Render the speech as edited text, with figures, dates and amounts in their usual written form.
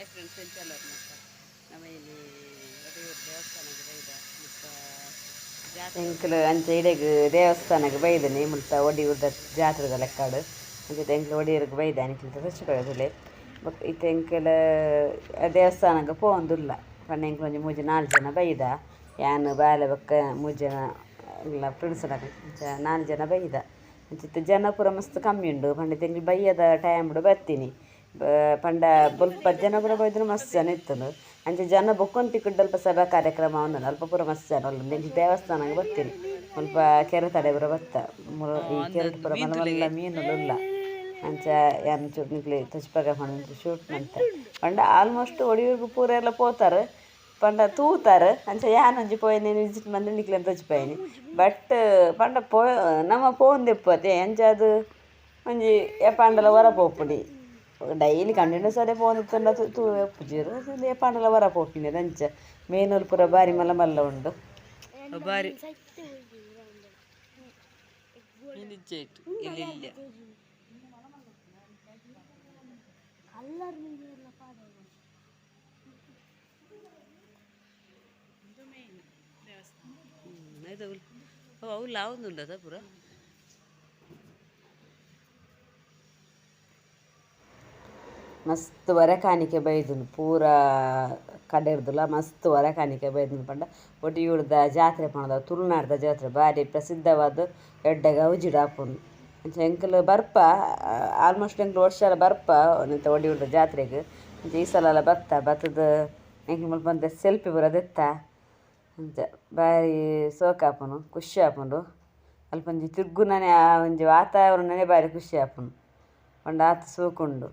hi friends ಎಂತೆಲ್ಲ ನಮ್ಮ ಇಲ್ಲಿ ಒಡೆಯೂರು ದೇವಸ್ಥಾನಕ್ಕೆ ಬೈದ ಮತ್ತು ಜಾತ್ರೆ ಎಂಕಲು ಅಂಚೆ ಇಡೆಗೆ ದೇವಸ್ಥಾನಕ್ಕೆ ಬೈದನೆ ಮುಲ್ತ ಒಡಿಯೂರ್ದ ಜಾತ್ರೆದ ಲೆಕ್ಕಾಡು ಅಂಚೆ ಎಂಕಲು ಒಡಿಯೂರಿಗೆ ಬೈದ ಅನಿಕ್ಕಿಂತ ಸ್ವಚ್ಛಗೊಳಿಸಲಿ ಬಟ್ ಇತ್ತು ಎಂಕಲ ದೇವಸ್ಥಾನಕ್ಕೆ ಪೋಂದುಲ್ಲ ಪಂಡ ಎಂಕಲು ಒಂಜಿ ಮೂಜಿ 4 ಜನ ಬೈದ ಯಾನು ಬಾಲೆ ಬೊಕ್ಕ 3 ಜನ ಇಲ್ಲ ಫ್ರೆಂಡ್ಸ್ನ 4 ಜನ ಬೈದ ಅಂಚಿತ್ತು ಜನ ಪೂರ ಮಸ್ತ್ ಕಮ್ಮಿ ಉಂಡು ಪಂಡ ಎಂಕಲು ಬೈಯದ ಟೈಮ್ ಬರ್ತೀನಿ ಪಂಡ ಬೊಲ್ಪ ಜನ ಪೂರ ಬೈದ್ರೆ ಮಸ್ತ್ ಜನ ಇತ್ತಂದು ಅಂಚೆ ಜನ ಬೊಕ್ಕೊಂದು ತಿಕ್ಕುಡು ಅಲ್ಪ ಸಭಾ ಕಾರ್ಯಕ್ರಮ ಒಂದನು ಅಲ್ಪ ಪೂರ ಮಸ್ತ್ ಜನ ಒಳ್ಳೆ ಎಂಕಲು ದೇವಸ್ಥಾನಕ್ಕೆ ಬರ್ತೀನಿ ಸ್ವಲ್ಪ ಕೆರೆ ತಡೆ ಪೂರ ಬತ್ತ ಈ ಕೆರೆ ಪೂರ ಮಲ್ಲ ಮಲ್ಲ ಮೀನುಲ್ಲ ಅಂಚ ಎಂಚು ನಿಕ್ಲಿ ತಚ್ಪಗ ಪಂಡ ಶೂಟ್ ಅಂತ ಪಂಡ ಆಲ್ಮೋಸ್ಟ್ ಒಡಿಯೂರ್ಗು ಪೂರ ಎಲ್ಲ ಪೋತಾರೆ ಪಂಡ ತೂತಾರೆ ಅಂಚ ಯಾನೊಂಜಿ ಪೋಯಿನಿ ವಿಸಿಟ್ ಮಂದಿ ನಿಕ್ಲಿ ಅಂತ ತಚ್ಪಾಯಿನಿ ಬಟ್ ಪಂಡ ನಮ್ಮ ಪೋಂದೆಪ್ಪತೆ ಅಂಚ ಅದು ಒಂಜಿ ಎಪಾಂಡಲ ಹೊರ ಪೋಪುಡಿ ಡೈಲಿ ಕಂಟಿನ್ಯೂಸ್ ಅದೇ ಪೋಂದಿತ್ತಂಡ ತೂ ಪುಜೀರು ಎಪಾಂಡಲ ಹೊರ ಪೋಪಿನಿ ಅಂಚ ಮೇನೂರು ಪೂರ ಬಾರಿ ಮಲ್ಲ ಮಲ್ಲ ಉಂಡು ಬಾರಿ ಇಲ್ಲಿ ಅವು ಲಾವುಂದುಂಡದ ಪೂರ ಮಸ್ತ್ ವರ ಕಾಣಿಕೆ ಬೈದುಂಡು ಪೂರ ಕಡೆರ್ದುಲ ಮಸ್ತ್ ವರ ಕಾಣಿಕೆ ಬೈದುಂಡು ಪಂಡ ಒಡಿಯೂರ್ದ ಜಾತ್ರೆ ಪಣದ ತುಳುನಾಡ್ದ ಜಾತ್ರೆ ಭಾರಿ ಪ್ರಸಿದ್ಧವಾದ ಎಡ್ಡೆ ಗೌಜಿಡು ಆಪುಂಡು ಅಂಚ ಎಂಕಲು ಬರ್ಪ ಆಲ್ಮೋಸ್ಟ್ ಎಂಕಲು ವರ್ಷ ಬರ್ಪ ನಿಂತ ಒಡಿಯೂರ್ದ ಜಾತ್ರೆಗೆ ಅಂಚ ಈ ಸಲ ಎಲ್ಲ ಬತ್ತದ ಎಂಕಲು ಮುಲ್ಪ ಅಂತ ಸೆಲ್ಫಿ ಪೂರ ದೆತ್ತ ಅಂಚ ಭಾರಿ ಸೋಕ ಆಪುಂಡು ಖುಷಿ ಆಪುಂಡು ಅಲ್ಪ ಒಂಜಿ ತಿರ್ಗುನನೆ ಒಂಜಿ ವಾತಾವರಣನೇ ಭಾರಿ ಖುಷಿ ಆಪುಂಡು ಪಂಡ ಆತ ಸೂಕುಂಡು